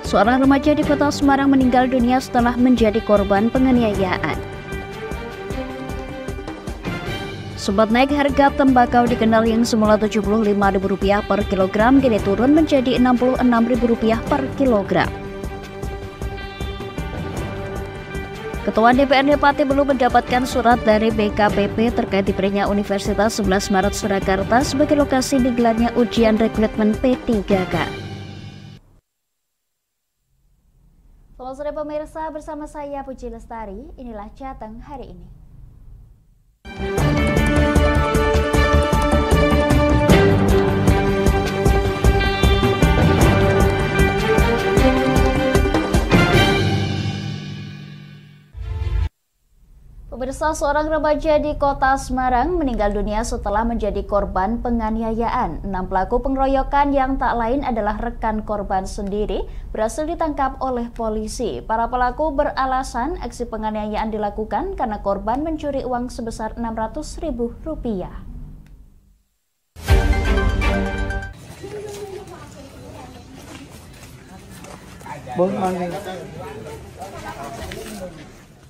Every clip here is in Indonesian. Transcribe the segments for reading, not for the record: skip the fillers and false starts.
Seorang remaja di Kota Semarang meninggal dunia setelah menjadi korban penganiayaan. Sempat naik harga tembakau di Kendal yang semula Rp75.000 per kilogram kini turun menjadi Rp66.000 per kilogram. Ketua DPRD Pati belum mendapatkan surat dari BKPP terkait diberinya Universitas 11 Maret Surakarta sebagai lokasi digelarnya ujian rekrutmen P3K. Selamat sore pemirsa, bersama saya Puji Lestari, inilah Jateng hari ini. Pemirsa, seorang remaja di Kota Semarang meninggal dunia setelah menjadi korban penganiayaan. 6 pelaku pengeroyokan yang tak lain adalah rekan korban sendiri berhasil ditangkap oleh polisi. Para pelaku beralasan aksi penganiayaan dilakukan karena korban mencuri uang sebesar Rp600.000.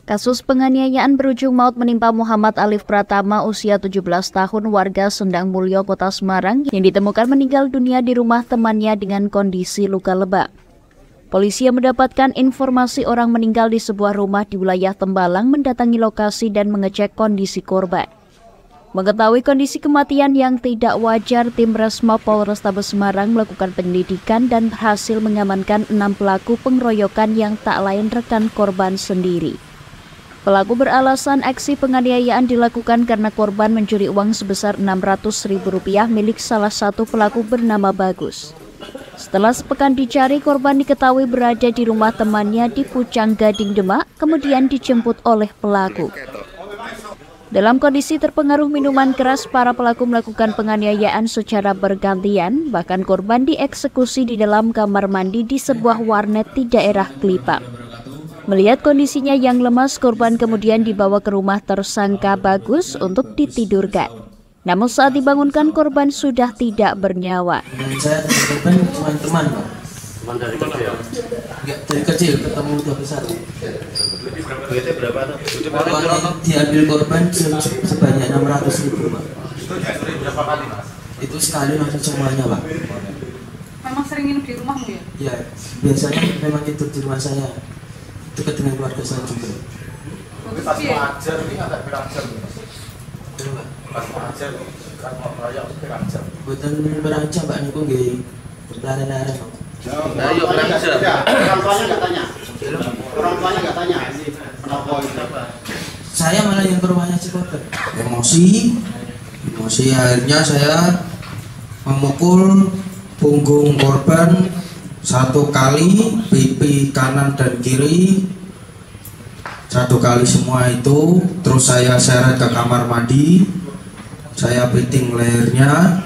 Kasus penganiayaan berujung maut menimpa Muhammad Alif Pratama, usia 17 tahun, warga Sendang Mulyo, Kota Semarang, yang ditemukan meninggal dunia di rumah temannya dengan kondisi luka lebam. Polisi yang mendapatkan informasi orang meninggal di sebuah rumah di wilayah Tembalang mendatangi lokasi dan mengecek kondisi korban. Mengetahui kondisi kematian yang tidak wajar, tim Resmob Polrestabes Semarang melakukan penyelidikan dan berhasil mengamankan 6 pelaku pengeroyokan yang tak lain rekan korban sendiri. Pelaku beralasan aksi penganiayaan dilakukan karena korban mencuri uang sebesar Rp600.000 milik salah satu pelaku bernama Bagus. Setelah sepekan dicari, korban diketahui berada di rumah temannya di Pucang Gading, Demak, kemudian dijemput oleh pelaku. Dalam kondisi terpengaruh minuman keras, para pelaku melakukan penganiayaan secara bergantian, bahkan korban dieksekusi di dalam kamar mandi di sebuah warnet di daerah Kelipang. Melihat kondisinya yang lemas, korban kemudian dibawa ke rumah tersangka Bagus untuk ditidurkan. Namun saat dibangunkan, korban sudah tidak bernyawa. Saya teman teman-teman, Pak. Teman dari kecil? Enggak, dari kecil, ketemu udah besar. Duitnya berapa? Uang diambil korban sebanyak Rp600.000, Pak. Itu dicuri berapa kali, Mas? Itu sekali langsung semuanya, Pak. Memang sering nginep di rumahmu ya? Iya, biasanya memang tidur di rumah saya. Dekat dengan keluarga saya juga. Tapi pas mengajar ini agak berang jam, Mas. Kenapa? Pas mengajar, kan mau raya berang jam. Buatan berang jam, Pak, niku nggih berlari-lari, Pak. Nah, yuk berang jam. Orang tuanya nggak tanya. Orang tuanya nggak tanya. Kenapa itu? Saya malah yang ke rumahnya si korban. Emosi akhirnya saya memukul punggung korban 1 kali, pipi kanan dan kiri 1 kali semua itu. Terus saya seret ke kamar mandi, saya piting lehernya,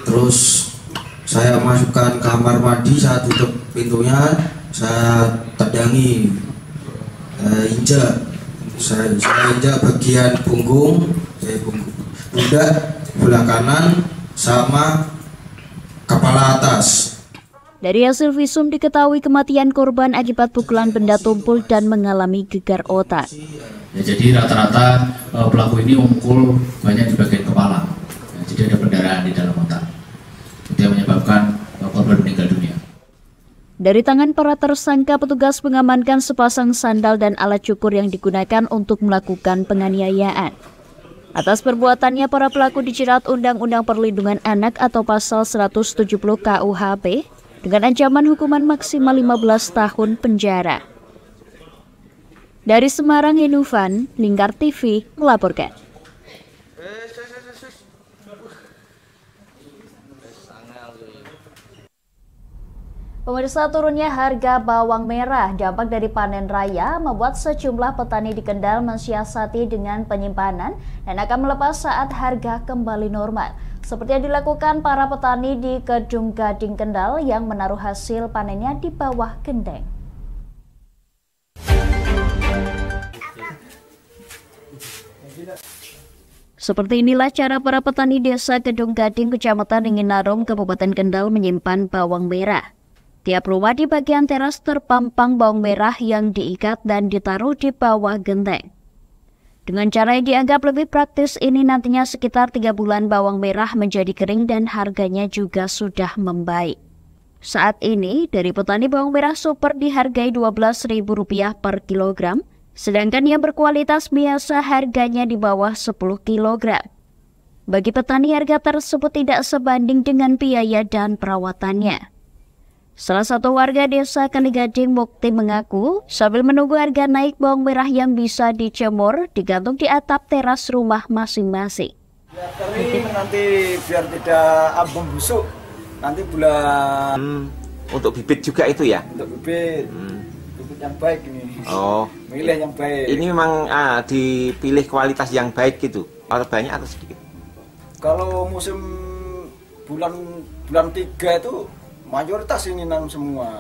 terus saya masukkan kamar mandi, saya tutup pintunya, saya tedangi, saya injak bagian punggung, pundak sebelah kanan sama kepala atas. Dari hasil visum diketahui kematian korban akibat pukulan benda tumpul dan mengalami gegar otak. Ya, jadi rata-rata pelaku ini memukul banyak di bagian kepala. Ya, jadi ada pendarahan di dalam otak. Itu yang menyebabkan korban meninggal dunia. Dari tangan para tersangka, petugas mengamankan sepasang sandal dan alat cukur yang digunakan untuk melakukan penganiayaan. Atas perbuatannya, para pelaku dijerat Undang-Undang Perlindungan Anak atau Pasal 170 KUHP dengan ancaman hukuman maksimal 15 tahun penjara. Dari Semarang, Inufan, Lingkar TV melaporkan. Pemirsa, turunnya harga bawang merah dampak dari panen raya membuat sejumlah petani di Kendal mensiasati dengan penyimpanan dan akan melepas saat harga kembali normal. Seperti yang dilakukan para petani di Kedung Gading Kendal yang menaruh hasil panennya di bawah genteng. Seperti inilah cara para petani desa Kedung Gading, Kecamatan Ringin Arum, Kabupaten Kendal menyimpan bawang merah. Tiap rumah di bagian teras terpampang bawang merah yang diikat dan ditaruh di bawah genteng. Dengan cara yang dianggap lebih praktis ini nantinya sekitar 3 bulan bawang merah menjadi kering dan harganya juga sudah membaik. Saat ini dari petani bawang merah super dihargai Rp12.000 per kilogram, sedangkan yang berkualitas biasa harganya di bawah 10 kilogram. Bagi petani harga tersebut tidak sebanding dengan biaya dan perawatannya. Salah satu warga desa Kaligading Mukti mengaku sambil menunggu harga naik bawang merah yang bisa dijemur digantung di atap teras rumah masing-masing. Biar kering nanti biar tidak ambung busuk nanti bulan. Untuk bibit juga itu ya? Untuk bibit, bibit yang baik ini. Oh, milih yang baik. Ini memang dipilih kualitas yang baik gitu, atau banyak atau sedikit? Kalau musim bulan 3 itu mayoritas ini nanam semua.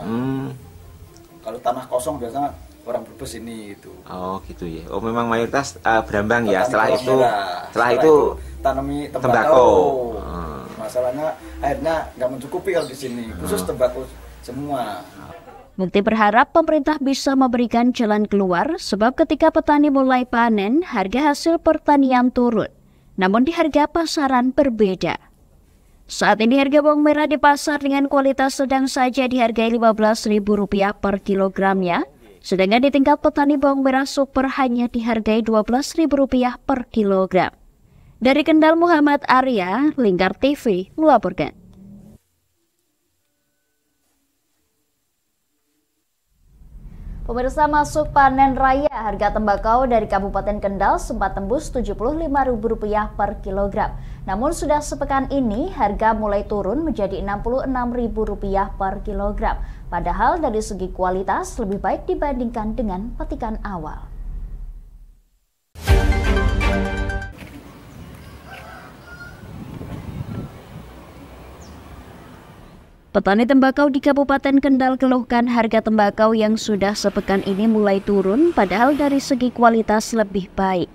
Kalau tanah kosong biasanya orang Brebes ini itu. Oh gitu ya. Oh memang mayoritas berambang ya. Setelah itu tanami tembakau. Masalahnya airnya nggak mencukupi kalau di sini. Khusus tembakau semua. Mukti berharap pemerintah bisa memberikan jalan keluar sebab ketika petani mulai panen, harga hasil pertanian turun. Namun di harga pasaran berbeda. Saat ini harga bawang merah di pasar dengan kualitas sedang saja dihargai Rp15.000 per kilogramnya, sedangkan di tingkat petani bawang merah super hanya dihargai Rp12.000 per kilogram. Dari Kendal, Muhammad Arya, Lingkar TV melaporkan. Pemirsa, masuk panen raya, harga tembakau dari Kabupaten Kendal sempat tembus Rp75.000 per kilogram. Namun sudah sepekan ini harga mulai turun menjadi Rp66.000 per kilogram. Padahal dari segi kualitas lebih baik dibandingkan dengan petikan awal. Petani tembakau di Kabupaten Kendal keluhkan harga tembakau yang sudah sepekan ini mulai turun, padahal dari segi kualitas lebih baik.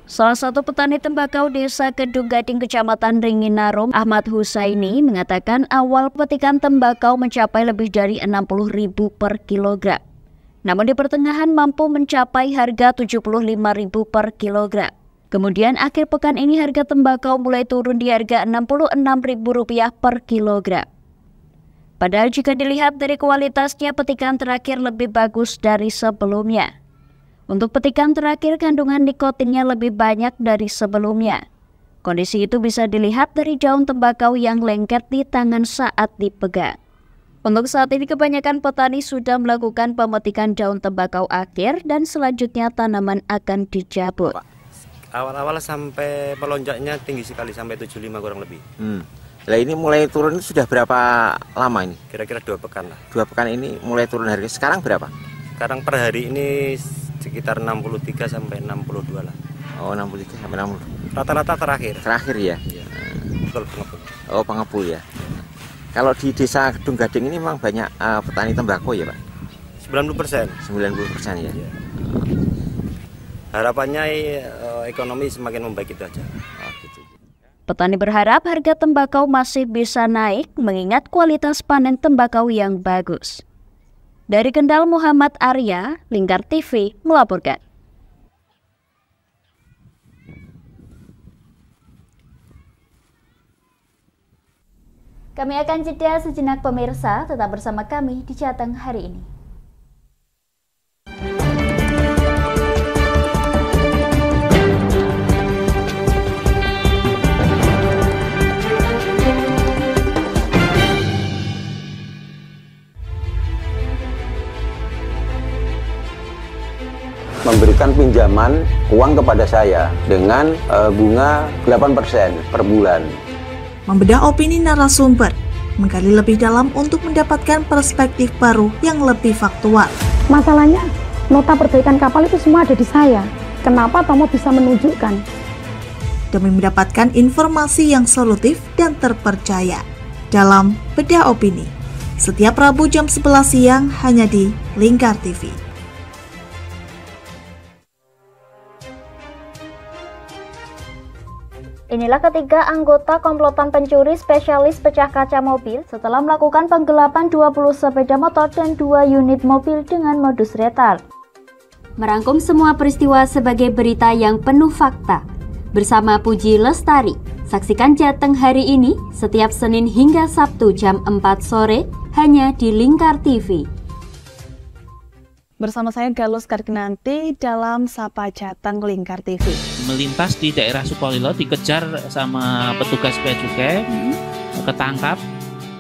Salah satu petani tembakau desa Kedung Gading, Kecamatan Ringinarum, Ahmad Husaini, mengatakan awal petikan tembakau mencapai lebih dari Rp60.000 per kilogram. Namun di pertengahan mampu mencapai harga Rp75.000 per kilogram. Kemudian akhir pekan ini harga tembakau mulai turun di harga Rp66.000 per kilogram. Padahal jika dilihat dari kualitasnya, petikan terakhir lebih bagus dari sebelumnya. Untuk petikan terakhir, kandungan nikotinnya lebih banyak dari sebelumnya. Kondisi itu bisa dilihat dari daun tembakau yang lengket di tangan saat dipegang. Untuk saat ini, kebanyakan petani sudah melakukan pemetikan daun tembakau akhir dan selanjutnya tanaman akan dicabut. Awal-awal sampai melonjaknya tinggi sekali, sampai 75 kurang lebih. Nah ini mulai turun sudah berapa lama ini? Kira-kira 2 pekan lah. 2 pekan ini mulai turun harga. Sekarang berapa? Sekarang per hari ini sekitar 63 sampai 62 lah. Oh 63 sampai 60. Rata-rata terakhir. Terakhir ya? Iya. Betul, pengepul. Oh pengepul ya. Kalau di desa Kedung Gading ini memang banyak petani tembakau ya Pak? 90%. 90% ya? Iya. Harapannya ekonomi semakin membaik itu aja. Oh gitu. Petani berharap harga tembakau masih bisa naik mengingat kualitas panen tembakau yang bagus. Dari Kendal, Muhammad Arya, Lingkar TV melaporkan. Kami akan jeda sejenak pemirsa, tetap bersama kami di Jateng hari ini. Memberikan pinjaman uang kepada saya dengan bunga 8% per bulan. Membedah opini narasumber, menggali lebih dalam untuk mendapatkan perspektif baru yang lebih faktual. Masalahnya, nota perbaikan kapal itu semua ada di saya. Kenapa Tomo bisa menunjukkan? Demi mendapatkan informasi yang solutif dan terpercaya. Dalam Bedah Opini, setiap Rabu jam 11 siang hanya di Lingkar TV. Inilah ketiga anggota komplotan pencuri spesialis pecah kaca mobil setelah melakukan penggelapan 20 sepeda motor dan 2 unit mobil dengan modus retard. Merangkum semua peristiwa sebagai berita yang penuh fakta. Bersama Puji Lestari, saksikan Jateng hari ini setiap Senin hingga Sabtu jam 4 sore hanya di Lingkar TV. Bersama saya Galus Karkinanti dalam Sapa Jateng Lingkar TV. Melintas di daerah Sukolilo dikejar sama petugas bea cukai, ketangkap.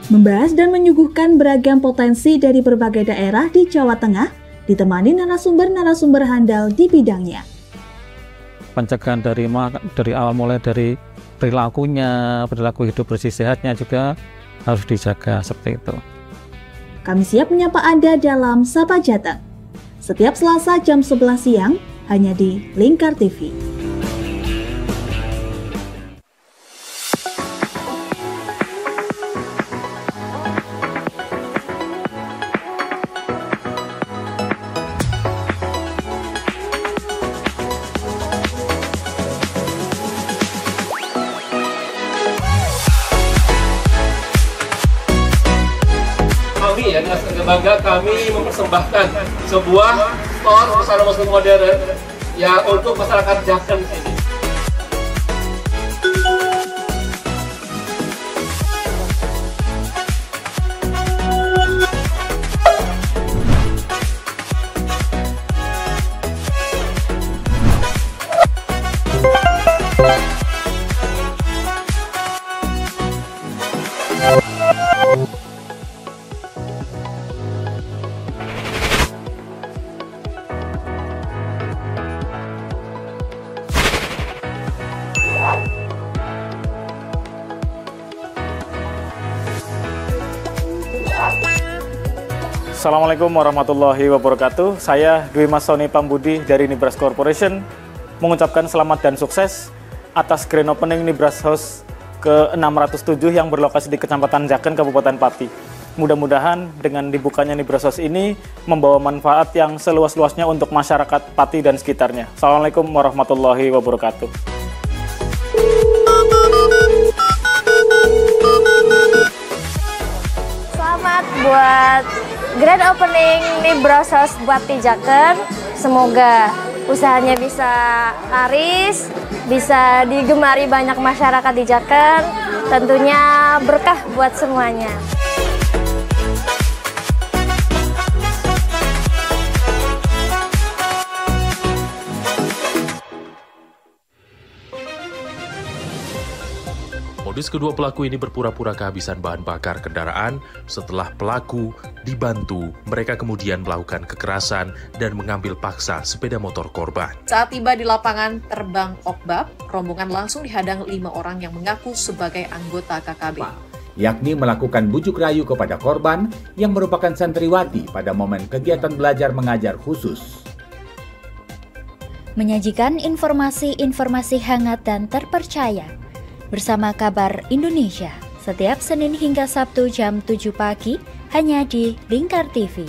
Membahas dan menyuguhkan beragam potensi dari berbagai daerah di Jawa Tengah, ditemani narasumber-narasumber handal di bidangnya. Pencegahan dari awal mulai dari perilaku hidup bersih sehatnya juga harus dijaga seperti itu. Kami siap menyapa Anda dalam Sapa Jateng. Setiap Selasa jam 11 siang, hanya di Lingkar TV. Ya, dengan bangga kami mempersembahkan sebuah store busana muslim modern ya untuk masyarakat Jateng di sini. Assalamualaikum warahmatullahi wabarakatuh. Saya Dwi Mas Sony Pambudi dari Nibras Corporation mengucapkan selamat dan sukses atas grand opening Nibras House ke-607 yang berlokasi di Kecamatan Jaken, Kabupaten Pati. Mudah-mudahan dengan dibukanya Nibras House ini membawa manfaat yang seluas-luasnya untuk masyarakat Pati dan sekitarnya. Assalamualaikum warahmatullahi wabarakatuh. Selamat buat grand opening Nibras House buat di Jaken. Semoga usahanya bisa laris, bisa digemari banyak masyarakat di Jaken. Tentunya berkah buat semuanya. Modus kedua pelaku ini berpura-pura kehabisan bahan bakar kendaraan. Setelah pelaku dibantu, mereka kemudian melakukan kekerasan dan mengambil paksa sepeda motor korban. Saat tiba di lapangan terbang Okbab, rombongan langsung dihadang 5 orang yang mengaku sebagai anggota KKB. Yakni melakukan bujuk rayu kepada korban yang merupakan santriwati pada momen kegiatan belajar mengajar khusus. Menyajikan informasi-informasi hangat dan terpercaya bersama Kabar Indonesia setiap Senin hingga Sabtu jam 7 pagi hanya di Lingkar TV.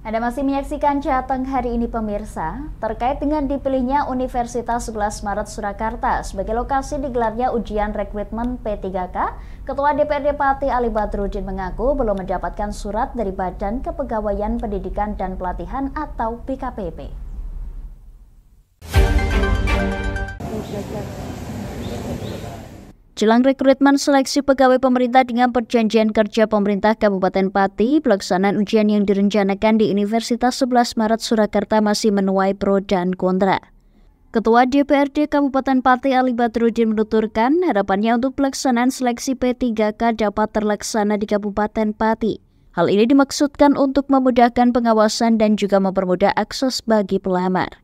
Anda masih menyaksikan Jateng hari ini pemirsa, terkait dengan dipilihnya Universitas 11 Maret Surakarta sebagai lokasi digelarnya ujian rekrutmen P3K, Ketua DPRD Pati Ali Badrudin mengaku belum mendapatkan surat dari Badan Kepegawaian Pendidikan dan Pelatihan atau BKPP. Jelang rekrutmen seleksi pegawai pemerintah dengan perjanjian kerja pemerintah Kabupaten Pati, pelaksanaan ujian yang direncanakan di Universitas 11 Maret Surakarta masih menuai pro dan kontra. Ketua DPRD Kabupaten Pati Ali Badrudin menuturkan harapannya untuk pelaksanaan seleksi P3K dapat terlaksana di Kabupaten Pati. Hal ini dimaksudkan untuk memudahkan pengawasan dan juga mempermudah akses bagi pelamar.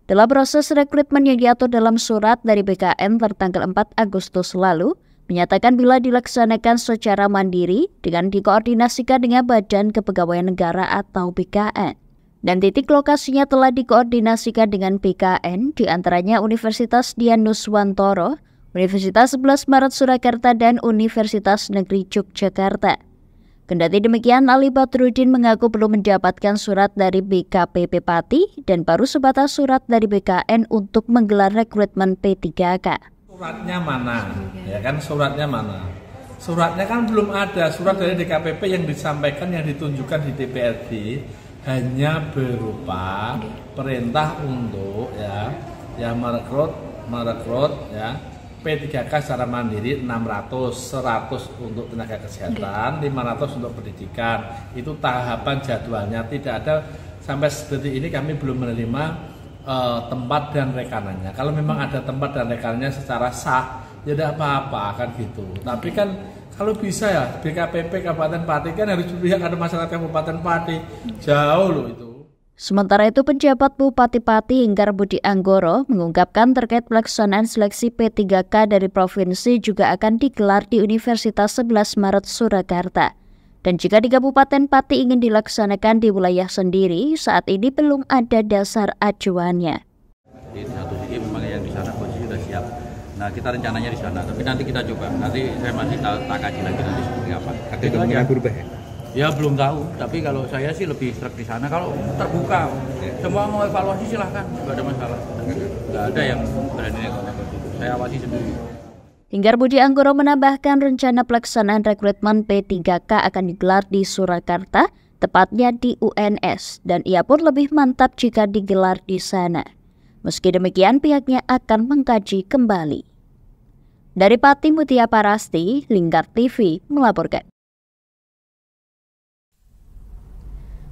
Dalam proses rekrutmen yang diatur dalam surat dari BKN tertanggal 4 Agustus lalu, menyatakan bila dilaksanakan secara mandiri dengan dikoordinasikan dengan Badan Kepegawaian Negara atau BKN. Dan titik lokasinya telah dikoordinasikan dengan BKN, diantaranya Universitas Dian Nuswantoro, Universitas 11 Maret Surakarta, dan Universitas Negeri Yogyakarta. Kendati demikian, Ali Badrudin mengaku belum mendapatkan surat dari BKPP Pati dan baru sebatas surat dari BKN untuk menggelar rekrutmen P3K. Suratnya mana? Ya kan, suratnya mana? Suratnya kan belum ada. Surat dari DKPP yang disampaikan, yang ditunjukkan di DPRD hanya berupa perintah untuk ya merekrut ya P3K secara mandiri 600, 100 untuk tenaga kesehatan, 500 untuk pendidikan. Itu tahapan jadwalnya, tidak ada sampai seperti ini kami belum menerima tempat dan rekanannya. Kalau memang ada tempat dan rekanannya secara sah, ya tidak apa-apa kan gitu. Tapi kan kalau bisa ya BKPP Kabupaten Pati kan harus dilihat ada masyarakat Kabupaten Pati, jauh loh itu. Sementara itu, penjabat Bupati Pati Hinggar Budi Anggoro mengungkapkan terkait pelaksanaan seleksi P3K dari provinsi juga akan digelar di Universitas 11 Maret Surakarta. Dan jika di Kabupaten Pati ingin dilaksanakan di wilayah sendiri, saat ini belum ada dasar acuannya. Di satu sisi memang yang di sana posisi sudah siap. Nah, kita rencananya di sana, tapi nanti kita coba. Nanti saya masih tak kaji lagi nanti seperti apa. Itu aja berubah ya? Ya belum tahu, tapi kalau saya sih lebih strict di sana. Kalau terbuka, semua mau evaluasi silahkan, nggak ada masalah. Nggak ada yang berani negatif. Saya awasi sendiri. Hinggar Budi Anggoro menambahkan rencana pelaksanaan rekrutmen P3K akan digelar di Surakarta, tepatnya di UNS, dan ia pun lebih mantap jika digelar di sana. Meski demikian, pihaknya akan mengkaji kembali. Dari Pati, Mutia Parasti, Lingkar TV melaporkan.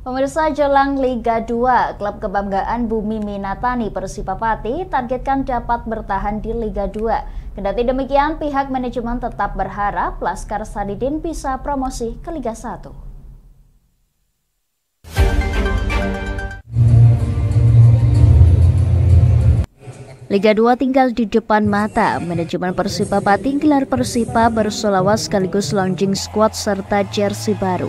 Pemirsa, jelang Liga 2, klub kebanggaan Bumi Minatani Persipa Pati targetkan dapat bertahan di Liga 2. Kendati demikian, pihak manajemen tetap berharap Laskar Sadidin bisa promosi ke Liga 1. Liga 2 tinggal di depan mata. Manajemen Persipa Pati gelar Persipa bersolawat sekaligus launching squad serta jersey baru.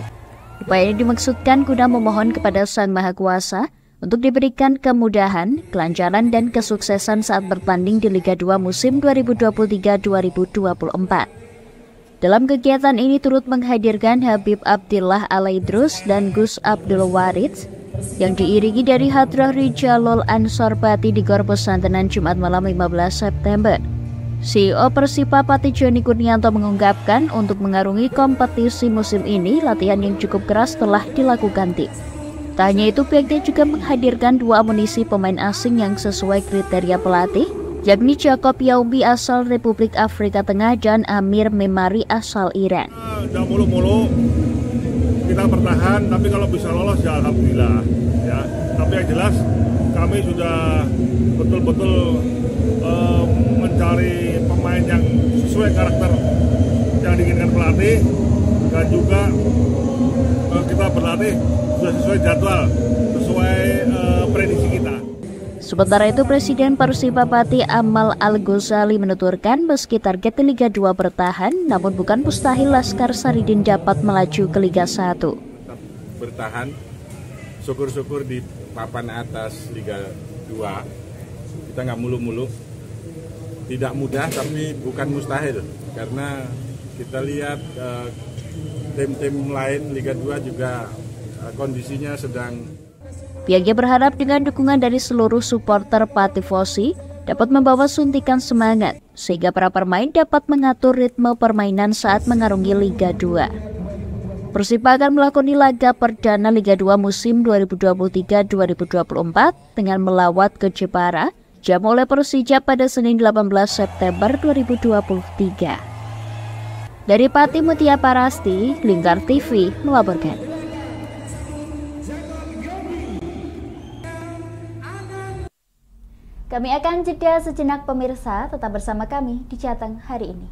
Upaya ini dimaksudkan guna memohon kepada Sang Maha Kuasa untuk diberikan kemudahan, kelancaran, dan kesuksesan saat bertanding di Liga 2 musim 2023-2024. Dalam kegiatan ini turut menghadirkan Habib Abdillah Alaidrus dan Gus Abdul Warid yang diiringi dari Hadrah Rijalul Ansor Pati di Gor Pesantren Jumat malam 15 September. CEO Persipa Pati Joni Kurnianto mengungkapkan untuk mengarungi kompetisi musim ini, latihan yang cukup keras telah dilakukan tim. Tak hanya itu, pihaknya juga menghadirkan 2 amunisi pemain asing yang sesuai kriteria pelatih, yakni Jacob Yaumbi asal Republik Afrika Tengah dan Amir Memari asal Iran. Jangan mulu-mulu kita bertahan, tapi kalau bisa lolos ya alhamdulillah. Ya, tapi yang jelas kami sudah betul-betul mencari pemain yang sesuai karakter yang diinginkan pelatih, dan juga kita berlatih sudah sesuai jadwal, sesuai prediksi kita. Sementara itu, Presiden Persipa Pati Amal Al-Ghazali menuturkan meski target di Liga 2 bertahan, namun bukan mustahil Laskar Sadidin dapat melaju ke Liga 1. Bertahan, syukur-syukur di papan atas Liga 2, kita nggak muluk-muluk. Tidak mudah tapi bukan mustahil, karena kita lihat tim-tim lain Liga 2 juga kondisinya sedang. Pihaknya berharap dengan dukungan dari seluruh supporter Patifosi dapat membawa suntikan semangat sehingga para pemain dapat mengatur ritme permainan saat mengarungi Liga 2. Persipa akan melakoni laga perdana Liga 2 musim 2023-2024 dengan melawat ke Jepara jamu oleh Persija pada Senin 18 September 2023. Dari Pati, Mutia Parasti, Lingkar TV melaporkan. Kami akan jeda sejenak pemirsa, tetap bersama kami di Jateng hari ini.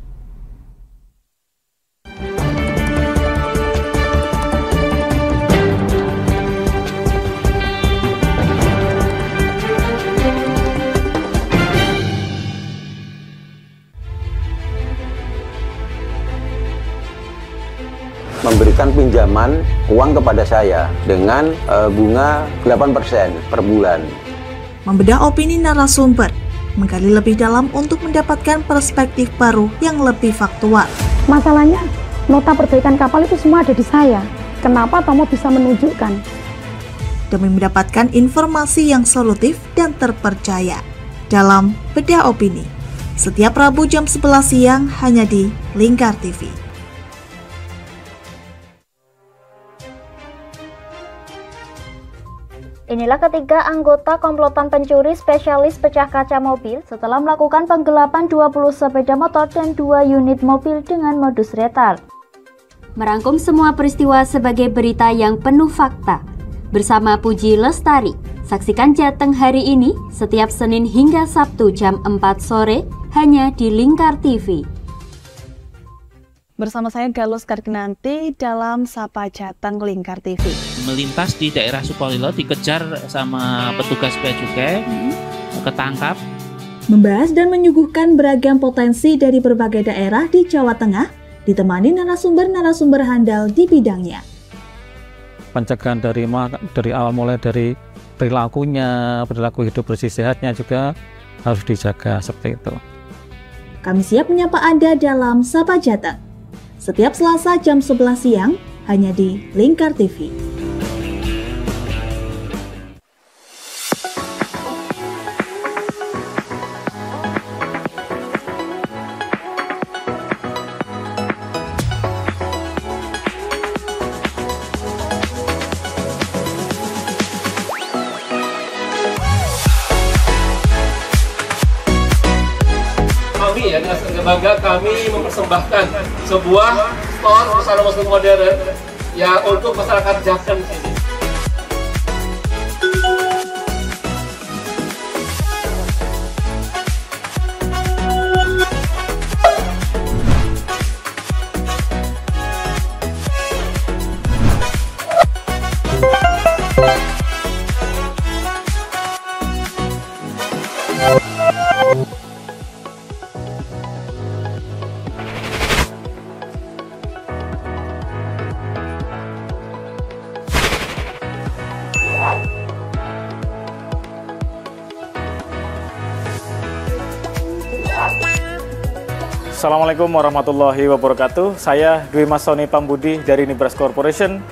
Memberikan pinjaman uang kepada saya dengan bunga 8% per bulan. Membedah opini narasumber, menggali lebih dalam untuk mendapatkan perspektif baru yang lebih faktual. Masalahnya, nota perbaikan kapal itu semua ada di saya. Kenapa Tomo bisa menunjukkan? Demi mendapatkan informasi yang solutif dan terpercaya dalam Bedah Opini. Setiap Rabu jam 11 siang hanya di Lingkar TV. Inilah ketiga anggota komplotan pencuri spesialis pecah kaca mobil setelah melakukan penggelapan 20 sepeda motor dan 2 unit mobil dengan modus retard. Merangkum semua peristiwa sebagai berita yang penuh fakta. Bersama Puji Lestari, saksikan Jateng hari ini setiap Senin hingga Sabtu jam 4 sore hanya di Lingkar TV. Bersama saya Galus Karkinanti dalam Sapa Jateng Lingkar TV. Melintas di daerah Sukolilo dikejar sama petugas bea cukai, ketangkap. Membahas dan menyuguhkan beragam potensi dari berbagai daerah di Jawa Tengah, ditemani narasumber-narasumber handal di bidangnya. Pencegahan dari awal mulai dari perilakunya, perilaku hidup bersih sehatnya juga harus dijaga seperti itu. Kami siap menyapa Anda dalam Sapa Jateng. Setiap Selasa jam 11 siang hanya di Lingkar TV. Kami ya dengan bangga kami mempersembahkan sebuah store busana muslim modern ya untuk masyarakat Jateng sini. Assalamualaikum warahmatullahi wabarakatuh. Saya Dwi Mas Sony Pambudi dari Nibras Corporation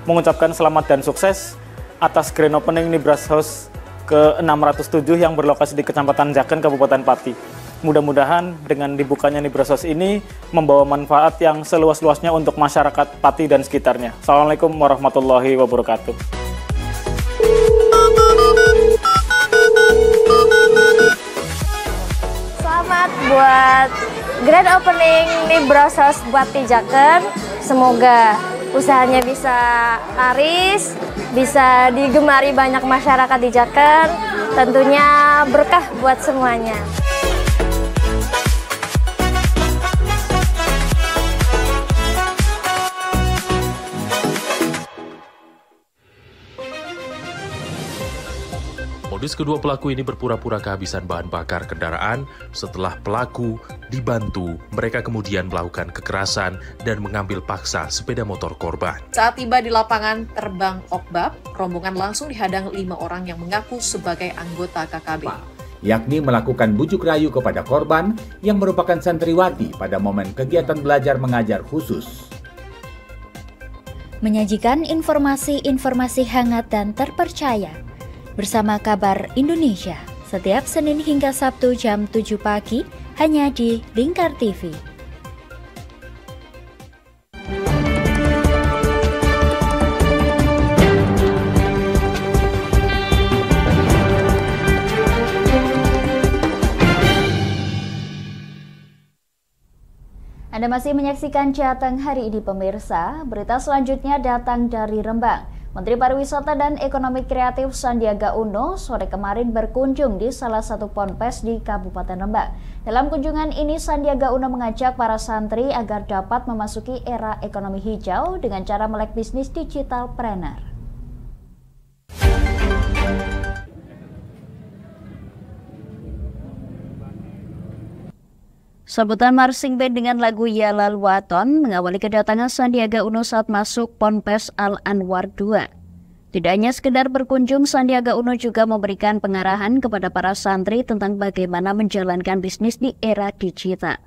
mengucapkan selamat dan sukses atas grand opening Nibras House ke-607 yang berlokasi di Kecamatan Jaken, Kabupaten Pati. Mudah-mudahan dengan dibukanya Nibras House ini membawa manfaat yang seluas-luasnya untuk masyarakat Pati dan sekitarnya. Assalamualaikum warahmatullahi wabarakatuh. Selamat buat grand opening Nibras House buat Jaken. Semoga usahanya bisa laris, bisa digemari banyak masyarakat di Jaken. Tentunya berkah buat semuanya. Modus kedua pelaku ini berpura-pura kehabisan bahan bakar kendaraan. Setelah pelaku dibantu, mereka kemudian melakukan kekerasan dan mengambil paksa sepeda motor korban. Saat tiba di lapangan terbang Okbab, rombongan langsung dihadang 5 orang yang mengaku sebagai anggota KKB. Yakni melakukan bujuk rayu kepada korban yang merupakan santriwati pada momen kegiatan belajar mengajar khusus. Menyajikan informasi-informasi hangat dan terpercaya bersama Kabar Indonesia setiap Senin hingga Sabtu jam 7 pagi hanya di Lingkar TV. Anda masih menyaksikan Jateng hari ini pemirsa. Berita selanjutnya datang dari Rembang. Menteri Pariwisata dan Ekonomi Kreatif Sandiaga Uno sore kemarin berkunjung di salah satu ponpes di Kabupaten Rembang. Dalam kunjungan ini Sandiaga Uno mengajak para santri agar dapat memasuki era ekonomi hijau dengan cara melek bisnis digital planner. Sambutan marching band dengan lagu Yalal Waton mengawali kedatangan Sandiaga Uno saat masuk Ponpes Al Anwar II. Tidak hanya sekedar berkunjung, Sandiaga Uno juga memberikan pengarahan kepada para santri tentang bagaimana menjalankan bisnis di era digital.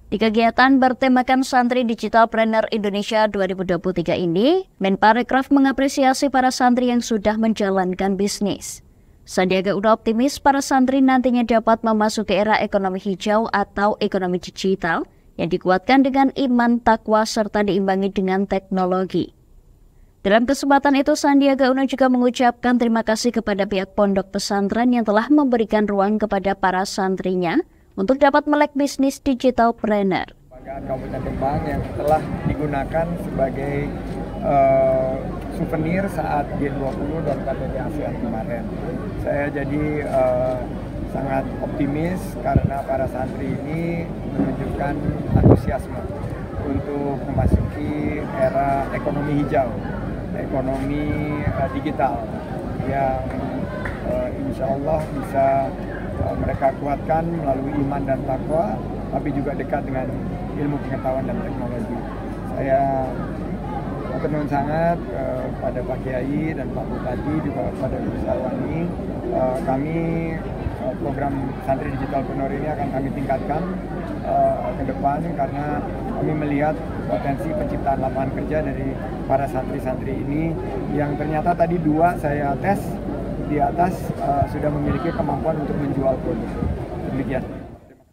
Di kegiatan bertemakan Santri Digitalpreneur Indonesia 2023 ini, Menparekraf mengapresiasi para santri yang sudah menjalankan bisnis. Sandiaga Uno optimis para santri nantinya dapat memasuki era ekonomi hijau atau ekonomi digital yang dikuatkan dengan iman, takwa, serta diimbangi dengan teknologi. Dalam kesempatan itu, Sandiaga Uno juga mengucapkan terima kasih kepada pihak pondok pesantren yang telah memberikan ruang kepada para santrinya untuk dapat melek bisnis digitalpreneur. Kabupaten Rembang yang telah digunakan sebagai souvenir saat G20 dan KTT ASEAN kemarin. Saya jadi sangat optimis karena para santri ini menunjukkan antusiasme untuk memasuki era ekonomi hijau, ekonomi digital yang insya Allah bisa mereka kuatkan melalui iman dan takwa, tapi juga dekat dengan ilmu pengetahuan dan teknologi. Saya berterima sangat pada Pak Kiai dan Pak Bupati, juga pada Bu Sarwani. Kami program Santri Digitalpreneur ini akan kami tingkatkan ke depan karena kami melihat potensi penciptaan lapangan kerja dari para santri-santri ini yang ternyata tadi 2 saya tes di atas sudah memiliki kemampuan untuk menjual produk. Demikian.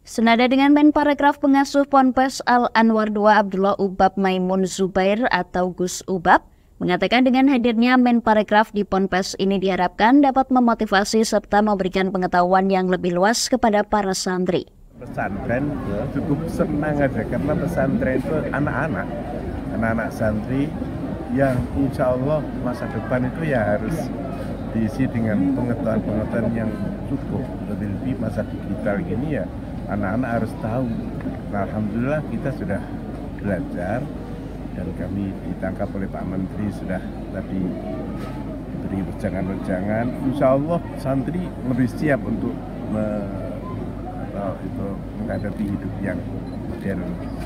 Senada dengan Menparekraf, pengasuh Ponpes Al-Anwar II Abdullah Ubab Maimun Zubair atau Gus Ubab mengatakan dengan hadirnya Menparekraf di Ponpes ini diharapkan dapat memotivasi serta memberikan pengetahuan yang lebih luas kepada para santri. Pesantren cukup senang aja karena pesantren itu anak-anak santri yang insya Allah masa depan itu ya harus diisi dengan pengetahuan-pengetahuan yang cukup. Lebih-lebih masa digital gini ya anak-anak harus tahu. Nah, alhamdulillah kita sudah belajar dan kami ditangkap oleh Pak Menteri sudah tadi beri wejangan-wejangan. Insya Allah santri lebih siap untuk menghadapi hidup yang modern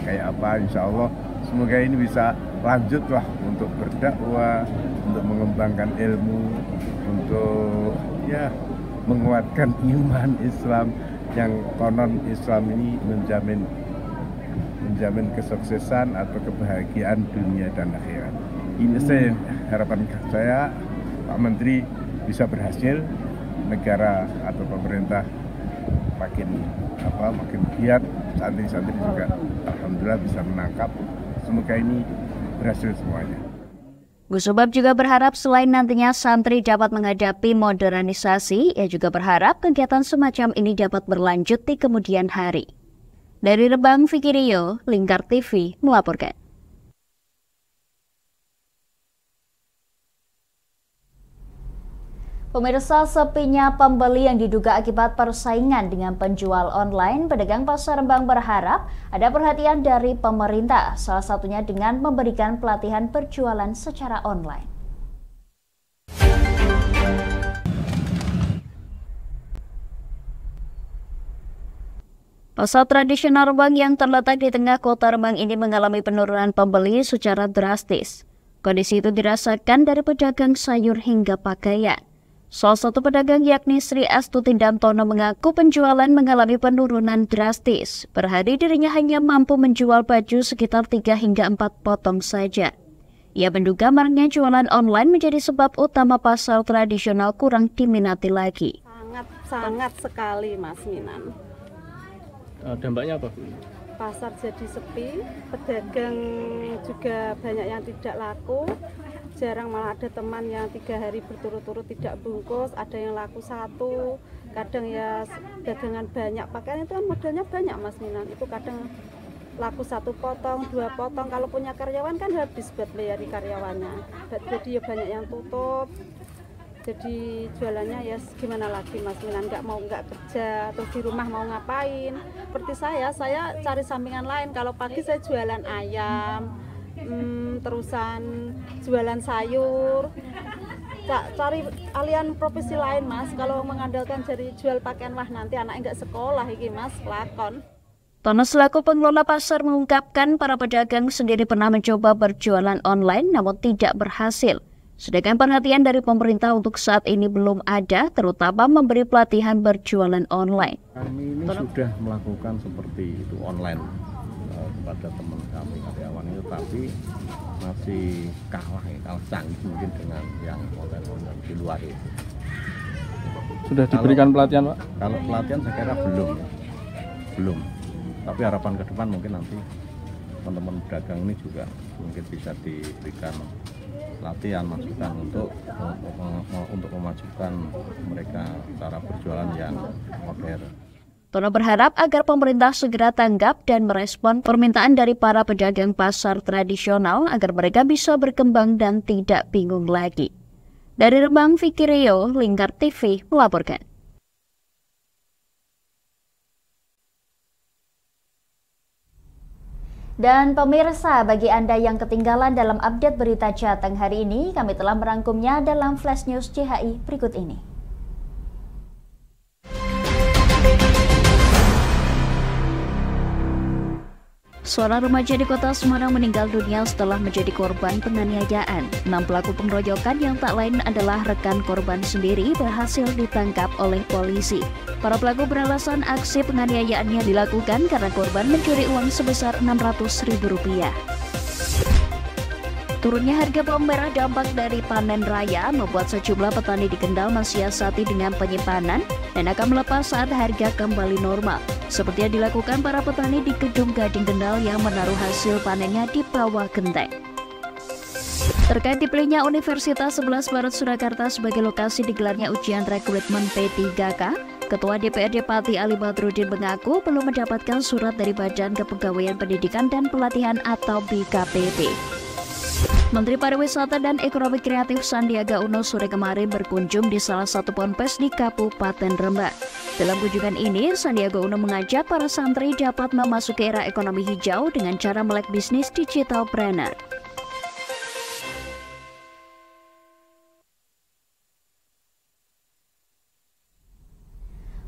kayak apa. Insya Allah semoga ini bisa lanjutlah untuk berdakwah, untuk mengembangkan ilmu, untuk ya menguatkan iman Islam yang konon Islam ini menjamin kesuksesan atau kebahagiaan dunia dan akhirat. Ini saya harapan saya Pak Menteri bisa berhasil, negara atau pemerintah makin giat, santri-santri juga alhamdulillah bisa menangkap. Semoga ini berhasil semuanya. Gus Ubab juga berharap selain nantinya santri dapat menghadapi modernisasi, ia juga berharap kegiatan semacam ini dapat berlanjut di kemudian hari. Dari Rembang, Vicky Rio, Lingkar TV melaporkan. Pemirsa, sepinya pembeli yang diduga akibat persaingan dengan penjual online, pedagang pasar Rembang berharap ada perhatian dari pemerintah, salah satunya dengan memberikan pelatihan berjualan secara online. Pasar tradisional Rembang yang terletak di tengah kota Rembang ini mengalami penurunan pembeli secara drastis. Kondisi itu dirasakan dari pedagang sayur hingga pakaian. Salah satu pedagang yakni Sri Astuti Damtono mengaku penjualan mengalami penurunan drastis. Per hari dirinya hanya mampu menjual baju sekitar 3 hingga 4 potong saja. Ia menduga maraknya jualan online menjadi sebab utama pasar tradisional kurang diminati lagi. Sangat sekali Mas Minan. Dampaknya apa? Pasar jadi sepi, pedagang juga banyak yang tidak laku. Jarang, malah ada teman yang 3 hari berturut-turut tidak bungkus, ada yang laku 1, kadang ya dagangan banyak, pakaian itu kan modalnya banyak Mas Minan, itu kadang laku 1 potong, 2 potong, kalau punya karyawan kan habis buat bayari karyawannya, jadi ya banyak yang tutup, jadi jualannya ya gimana lagi Mas Minan, nggak kerja, atau di rumah mau ngapain, seperti saya cari sampingan lain, kalau pagi saya jualan ayam, terusan jualan sayur, cari alian profesi lain Mas. Kalau mengandalkan dari jual pakaian, wah nanti anaknya nggak sekolah iki Mas, lakon. Tono selaku pengelola pasar mengungkapkan para pedagang sendiri pernah mencoba berjualan online namun tidak berhasil. Sedangkan perhatian dari pemerintah untuk saat ini belum ada, terutama memberi pelatihan berjualan online. Kami ini sudah melakukan seperti itu online kepada teman kami karyawan itu, tapi masih kalah canggih mungkin dengan yang online di luar itu. Sudah diberikan pelatihan, Pak? Kalau pelatihan saya kira belum. Tapi harapan ke depan mungkin nanti teman-teman pedagang ini juga mungkin bisa diberikan latihan, masukan untuk memajukan mereka cara berjualan yang modern. Tono berharap agar pemerintah segera tanggap dan merespon permintaan dari para pedagang pasar tradisional agar mereka bisa berkembang dan tidak bingung lagi. Dari Rembang, Vicky Rio, Lingkar TV melaporkan. Dan pemirsa, bagi Anda yang ketinggalan dalam update berita Jateng hari ini, kami telah merangkumnya dalam Flash News CHI berikut ini. Seorang remaja di kota Semarang meninggal dunia setelah menjadi korban penganiayaan. 6 pelaku pengeroyokan yang tak lain adalah rekan korban sendiri berhasil ditangkap oleh polisi. Para pelaku beralasan aksi penganiayaannya dilakukan karena korban mencuri uang sebesar Rp600.000. Turunnya harga bawang merah dampak dari panen raya membuat sejumlah petani di Kendal mensiasati dengan penyimpanan dan akan melepas saat harga kembali normal. Seperti yang dilakukan para petani di Kedung Gading Kendal yang menaruh hasil panennya di bawah genteng. Terkait dipilihnya Universitas 11 Barat Surakarta sebagai lokasi digelarnya ujian rekrutmen P3K, Ketua DPRD Pati Ali Badrudin mengaku belum mendapatkan surat dari Badan Kepegawaian Pendidikan dan Pelatihan atau BKPP. Menteri Pariwisata dan Ekonomi Kreatif Sandiaga Uno sore kemarin berkunjung di salah satu ponpes di Kabupaten Rembang. Dalam kunjungan ini, Sandiaga Uno mengajak para santri dapat memasuki era ekonomi hijau dengan cara melek bisnis digitalpreneur.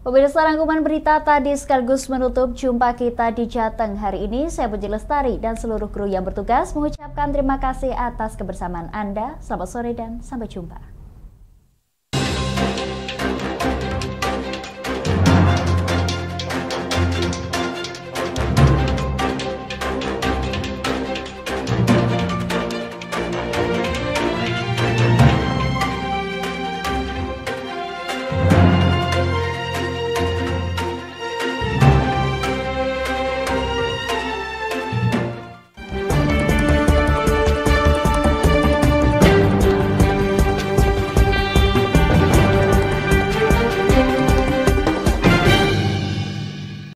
Pemirsa, rangkuman berita tadi sekaligus menutup jumpa kita di Jateng hari ini. Saya Puji Lestari dan seluruh kru yang bertugas mengucapkan terima kasih atas kebersamaan Anda. Selamat sore dan sampai jumpa.